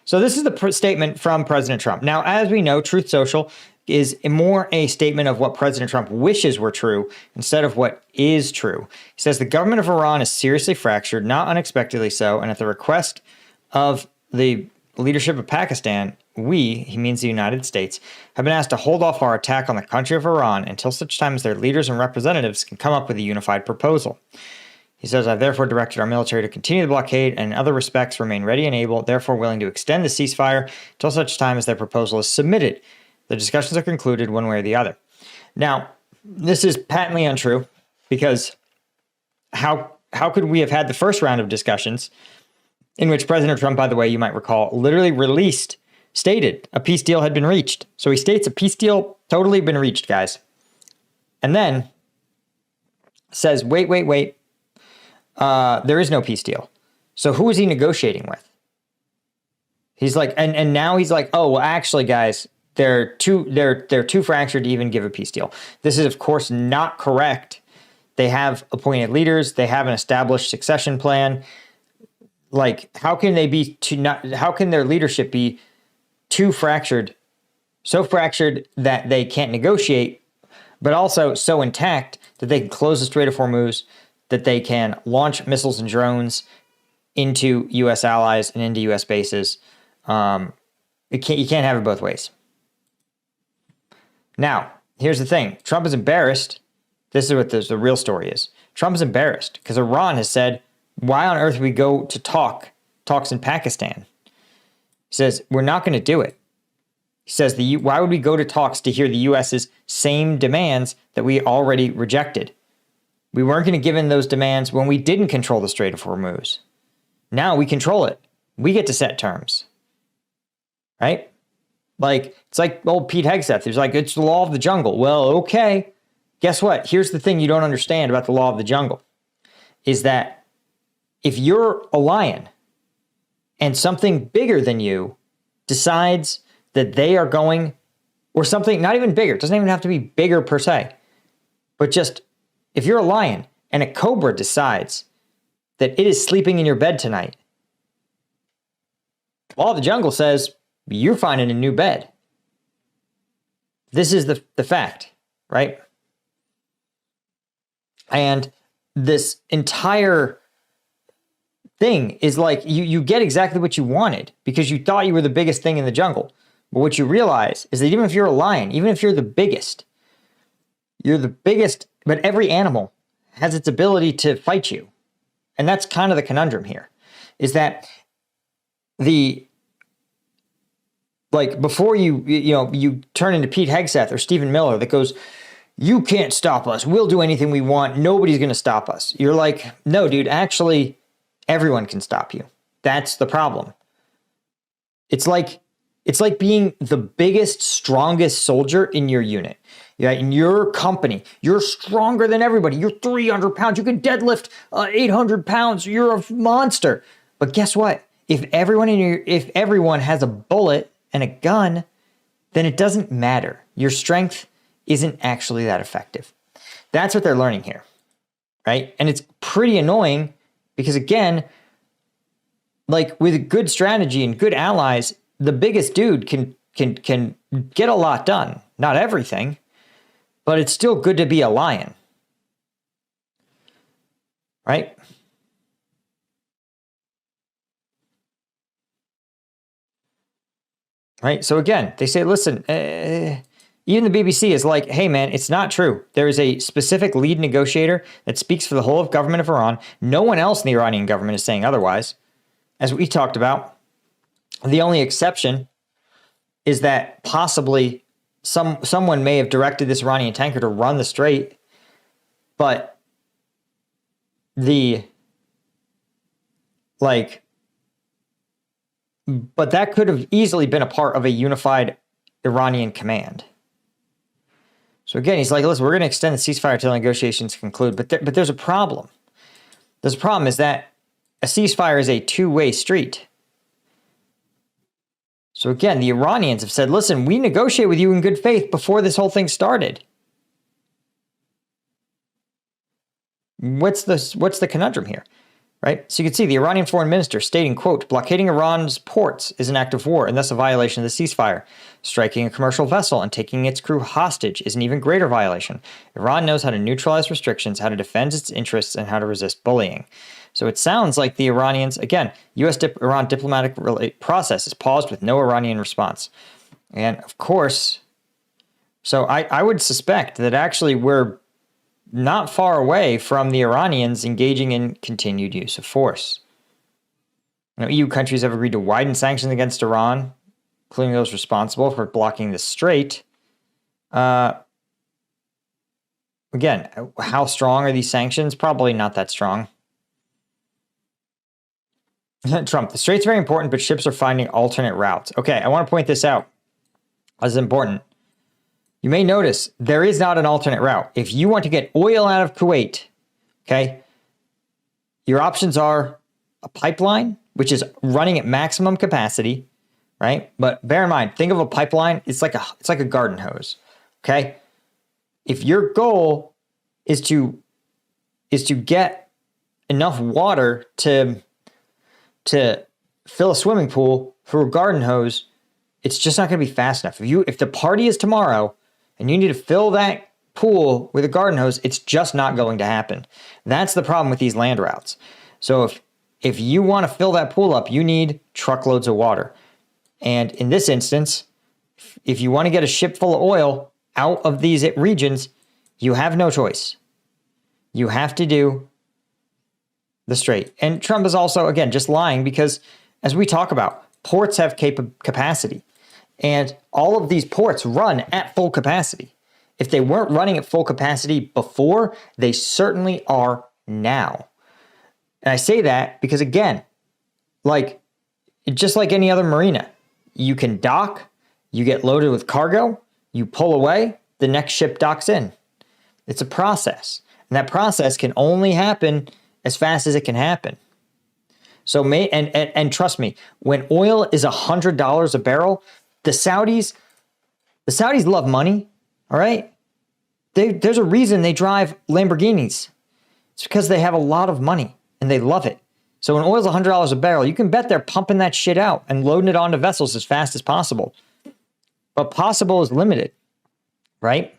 So this is the statement from President Trump. Now, as we know, Truth Social is more a statement of what President Trump wishes were true instead of what is true. He says the government of Iran is seriously fractured, not unexpectedly so, and at the request of the leadership of Pakistan, he means the United States, have been asked to hold off our attack on the country of Iran until such time as their leaders and representatives can come up with a unified proposal. He says, I've therefore directed our military to continue the blockade and in other respects remain ready and able, therefore willing to extend the ceasefire until such time as their proposal is submitted. The discussions are concluded one way or the other. Now, this is patently untrue because how could we have had the first round of discussions in which President Trump, by the way, you might recall, literally stated a peace deal had been reached. So he states a peace deal totally been reached, guys. And then says, wait. There is no peace deal. So who is he negotiating with? He's like, and now he's like, oh, well, actually, guys, they're too fractured to even give a peace deal. This is, of course, not correct. They have appointed leaders. They have an established succession plan. Like, how can their leadership be too fractured, so fractured that they can't negotiate, but also so intact that they can close the Strait of Hormuz, that they can launch missiles and drones into U.S. allies and into U.S. bases. You can't have it both ways. Now, here's the thing. Trump is embarrassed. This is what the real story is. Trump is embarrassed because Iran has said, why on earth would we go to talks in Pakistan? He says, we're not going to do it. He says, why would we go to talks to hear the U.S.'s same demands that we already rejected? We weren't going to give in those demands when we didn't control the Strait of Hormuz. Now we control it. We get to set terms. Right? Like, it's like old Pete Hegseth. He's like, it's the law of the jungle. Well, okay. Guess what? Here's the thing you don't understand about the law of the jungle. Is that if you're a lion and something bigger than you decides that they are going, or something not even bigger, it doesn't even have to be bigger per se, but just if you're a lion and a cobra decides that it is sleeping in your bed tonight, the law of the jungle says you're finding a new bed. This is the fact, right? And this entire thing is like you get exactly what you wanted because you thought you were the biggest thing in the jungle. But what you realize is that even if you're a lion, even if you're the biggest, but every animal has its ability to fight you. And that's kind of the conundrum here, is that before you turn into Pete Hegseth or Stephen Miller that goes, you can't stop us. We'll do anything we want. Nobody's going to stop us. You're like, no, dude, actually, everyone can stop you. That's the problem. It's like being the biggest, strongest soldier in your unit. Yeah, in your company, you're stronger than everybody. You're 300 pounds. You can deadlift 800 pounds. You're a monster. But guess what? If everyone has a bullet and a gun, then it doesn't matter. Your strength isn't actually that effective. That's what they're learning here, right? And it's pretty annoying because, again, like with good strategy and good allies, the biggest dude can get a lot done. Not everything, but it's still good to be a lion, right? Right. So again, they say, listen, even the BBC is like, hey, man, it's not true. There is a specific lead negotiator that speaks for the whole of government of Iran. No one else in the Iranian government is saying otherwise. As we talked about, the only exception is that possibly someone may have directed this Iranian tanker to run the strait, but but that could have easily been a part of a unified Iranian command. So again, he's like, listen, we're going to extend the ceasefire until negotiations conclude. But there's a problem. There's a problem is that a ceasefire is a two-way street. So again, the Iranians have said, listen, we negotiate with you in good faith before this whole thing started. What's the conundrum here? right? So you can see the Iranian foreign minister stating, quote, blockading Iran's ports is an act of war and thus a violation of the ceasefire. Striking a commercial vessel and taking its crew hostage is an even greater violation. Iran knows how to neutralize restrictions, how to defend its interests, and how to resist bullying. So it sounds like the Iranians, again, U.S.-Iran diplomatic process is paused with no Iranian response. And of course, so I would suspect that actually we're not far away from the Iranians engaging in continued use of force. EU countries have agreed to widen sanctions against Iran, including those responsible for blocking the strait. Again, how strong are these sanctions? Probably not that strong. Trump, the strait's very important, but ships are finding alternate routes. Okay, I want to point this out. This is important. You may notice there is not an alternate route. If you want to get oil out of Kuwait, okay, your options are a pipeline, which is running at maximum capacity, right? But bear in mind, think of a pipeline. It's like a garden hose, okay? If your goal is to get enough water to fill a swimming pool through a garden hose, it's just not going to be fast enough. If the party is tomorrow and you need to fill that pool with a garden hose, it's just not going to happen. That's the problem with these land routes. So if you want to fill that pool up, you need truckloads of water. And in this instance, if you want to get a ship full of oil out of these regions, you have no choice. You have to do the strait. And Trump is also, again, just lying because, as we talk about, ports have capacity. And all of these ports run at full capacity. If they weren't running at full capacity before, they certainly are now. And I say that because, again, just like any other marina, you can dock, you get loaded with cargo, you pull away, the next ship docks in. It's a process. And that process can only happen as fast as it can happen. So and trust me, when oil is $100 a barrel, the Saudis love money, all right? There's a reason they drive Lamborghinis. It's because they have a lot of money and they love it. So when oil's $100 a barrel, you can bet they're pumping that shit out and loading it onto vessels as fast as possible. But possible is limited, right?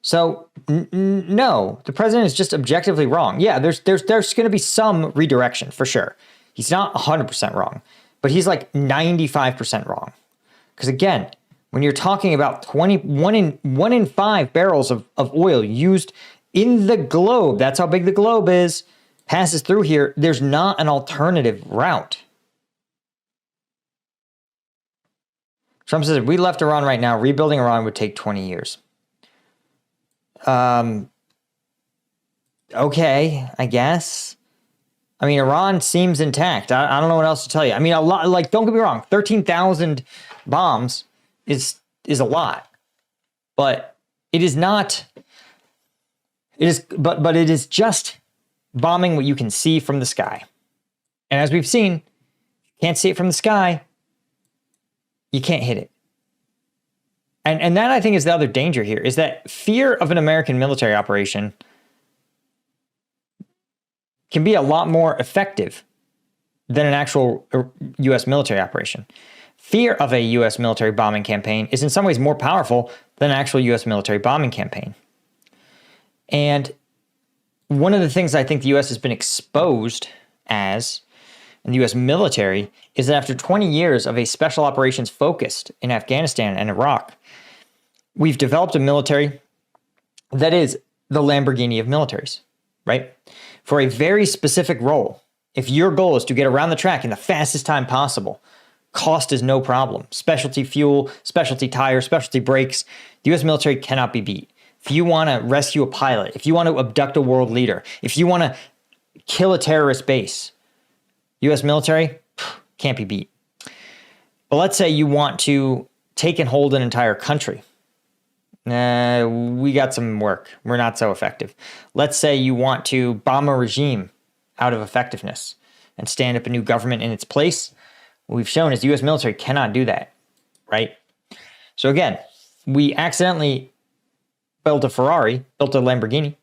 So no, the president is just objectively wrong. Yeah, there's going to be some redirection for sure. He's not 100% wrong, but he's like 95% wrong. Because again, when you're talking about 1 in 5 barrels of oil used in the globe, that's how big the globe is, passes through here, there's not an alternative route. Trump says, if we left Iran right now, rebuilding Iran would take 20 years. Okay, I guess. I mean, Iran seems intact. I don't know what else to tell you. I mean, a lot, don't get me wrong, 13,000 bombs is a lot. But it is not, but it is just bombing what you can see from the sky. And as we've seen, can't see it from the sky, you can't hit it. And that, I think, is the other danger here, is that fear of an American military operation can be a lot more effective than an actual U.S. military operation. Fear of a U.S. military bombing campaign is in some ways more powerful than an actual U.S. military bombing campaign. And one of the things I think the U.S. has been exposed as, in the U.S. military, is that after 20 years of a special operations focused in Afghanistan and Iraq, we've developed a military that is the Lamborghini of militaries, right? For a very specific role. If your goal is to get around the track in the fastest time possible, cost is no problem. Specialty fuel, specialty tires, specialty brakes. The U.S. military cannot be beat. If you want to rescue a pilot, if you want to abduct a world leader, if you want to kill a terrorist base, U.S. military can't be beat. But let's say you want to take and hold an entire country. We got some work. We're not so effective. Let's say you want to bomb a regime out of effectiveness and stand up a new government in its place. What we've shown is the U.S. military cannot do that, right? So again, we accidentally built a Ferrari, built a Lamborghini,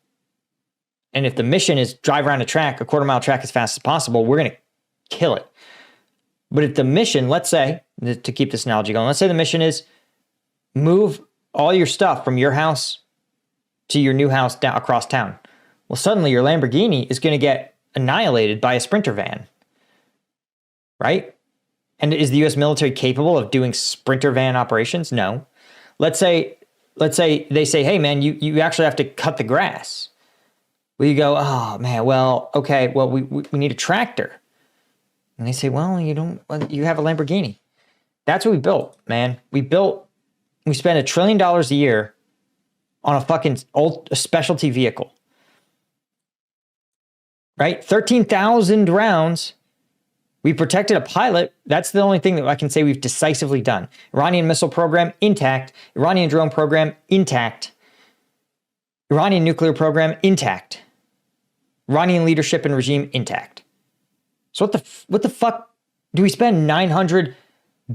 And if the mission is drive around a track, a quarter-mile track as fast as possible, we're going to kill it. But if the mission, let's say, to keep this analogy going, let's say the mission is move all your stuff from your house to your new house down across town. Well, suddenly your Lamborghini is going to get annihilated by a Sprinter van, right? And is the U.S. military capable of doing Sprinter van operations? No. Let's say they say, hey, man, you actually have to cut the grass. Well, you go, oh, man, well, okay, well, we need a tractor. And they say, well, you have a Lamborghini. That's what we built, man. We spent $1 trillion a year on a fucking a specialty vehicle, right? 13,000 rounds. We protected a pilot. That's the only thing that I can say we've decisively done. Iranian missile program, intact. Iranian drone program, intact. Iranian nuclear program, intact. Iranian leadership and regime, intact. So what the fuck do we spend $900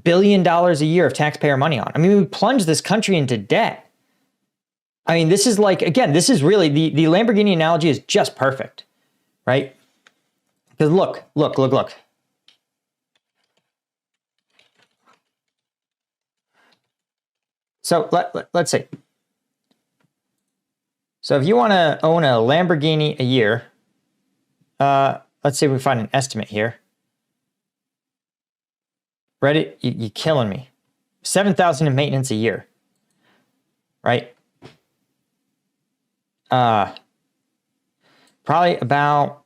billion a year of taxpayer money on? I mean, we plunged this country into debt. I mean, this is like, again, this is really, the Lamborghini analogy is just perfect, right? Because look. So let's see. So if you want to own a Lamborghini a year, let's see if we find an estimate here. Reddit, you're killing me. $7,000 in maintenance a year, right? Probably about.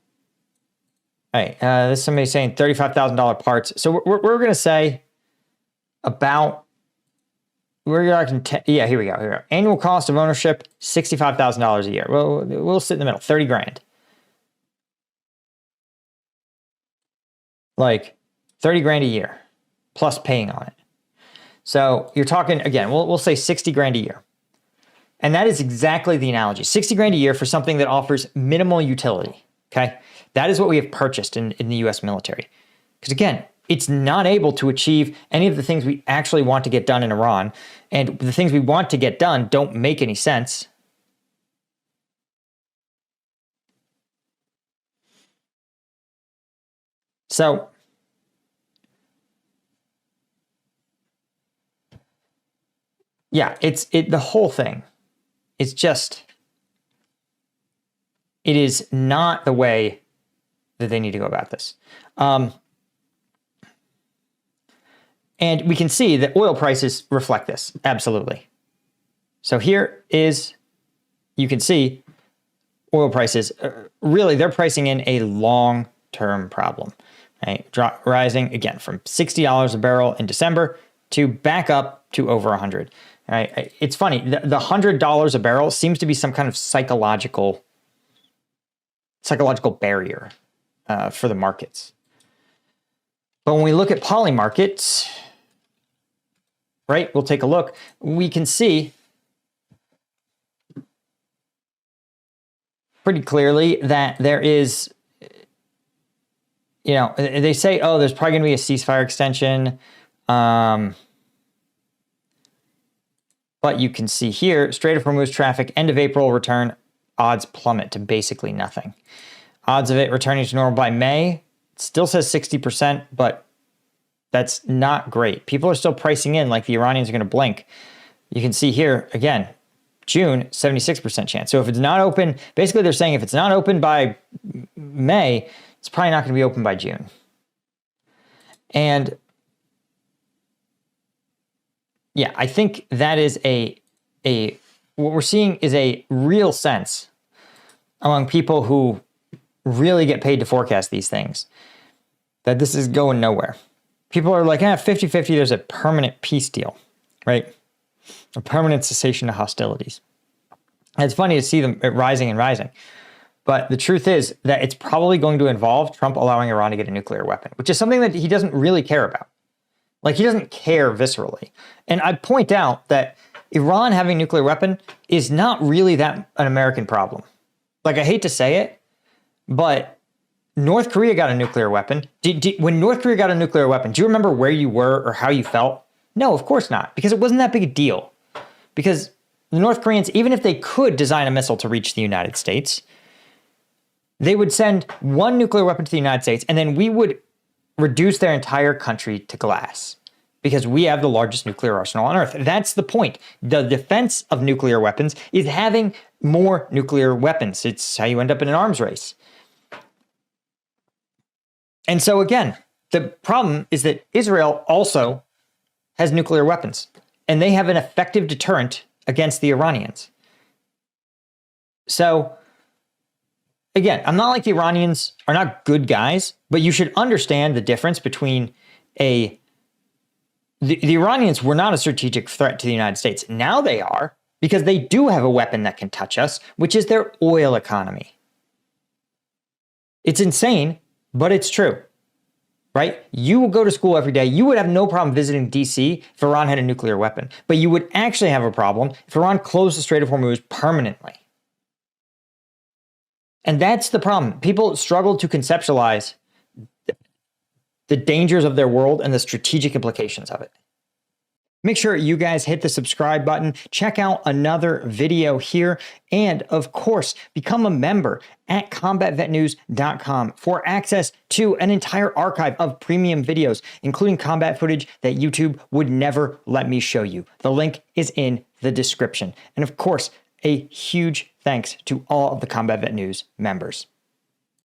Hey, there's somebody saying $35,000 parts. So we're going to say about. Yeah, here we go. Annual cost of ownership, $65,000 a year. Well, we'll sit in the middle, 30 grand. Like 30 grand a year plus paying on it. So you're talking, again, we'll say 60 grand a year. And that is exactly the analogy. 60 grand a year for something that offers minimal utility. Okay. That is what we have purchased in the US military. Because again, it's not able to achieve any of the things we actually want to get done in Iran. And the things we want to get done don't make any sense. So, yeah, the whole thing. It's just, it is not the way that they need to go about this. And we can see that oil prices reflect this, absolutely. So here is, you can see oil prices, really they're pricing in a long-term problem, right? Rising again from $60 a barrel in December to back up to over 100. Right? It's funny, the $100 a barrel seems to be some kind of psychological barrier for the markets. But when we look at poly markets, right, we'll take a look. We can see pretty clearly that there is, they say, oh, there's probably going to be a ceasefire extension. But you can see here, Strait of Hormuz traffic, end of April return, odds plummet to basically nothing. Odds of it returning to normal by May, still says 60%, but that's not great. People are still pricing in like the Iranians are going to blink. You can see here, again, June, 76% chance. So if it's not open, basically they're saying if it's not open by May, it's probably not going to be open by June. And yeah, I think that is what we're seeing is a real sense among people who really get paid to forecast these things that this is going nowhere. People are like, 50-50, there's a permanent peace deal, right? A permanent cessation of hostilities. And it's funny to see them rising and rising. But the truth is that it's probably going to involve Trump allowing Iran to get a nuclear weapon, which is something that he doesn't really care about. Like, he doesn't care viscerally. And I point out that Iran having a nuclear weapon is not really that an American problem. Like, I hate to say it, but North Korea got a nuclear weapon. When North Korea got a nuclear weapon, do you remember where you were or how you felt? No, of course not, because it wasn't that big a deal. Because the North Koreans, even if they could design a missile to reach the United States, They would send one nuclear weapon to the United States, and then we would reduce their entire country to glass because we have the largest nuclear arsenal on Earth. That's the point. The defense of nuclear weapons is having more nuclear weapons. It's how you end up in an arms race. And so again, the problem is that Israel also has nuclear weapons, and they have an effective deterrent against the Iranians. So again, I'm not like the Iranians are not good guys, but you should understand the difference between the Iranians were not a strategic threat to the United States. Now they are, because they do have a weapon that can touch us, which is their oil economy. It's insane, but it's true, right? You would go to school every day. You would have no problem visiting DC if Iran had a nuclear weapon, but you would actually have a problem if Iran closed the Strait of Hormuz permanently. And that's the problem. People struggle to conceptualize the dangers of their world and the strategic implications of it. Make sure you guys hit the subscribe button, check out another video here, and of course, become a member at combatvetnews.com for access to an entire archive of premium videos, including combat footage that YouTube would never let me show you. The link is in the description. And of course, a huge thanks to all of the Combat Vet News members.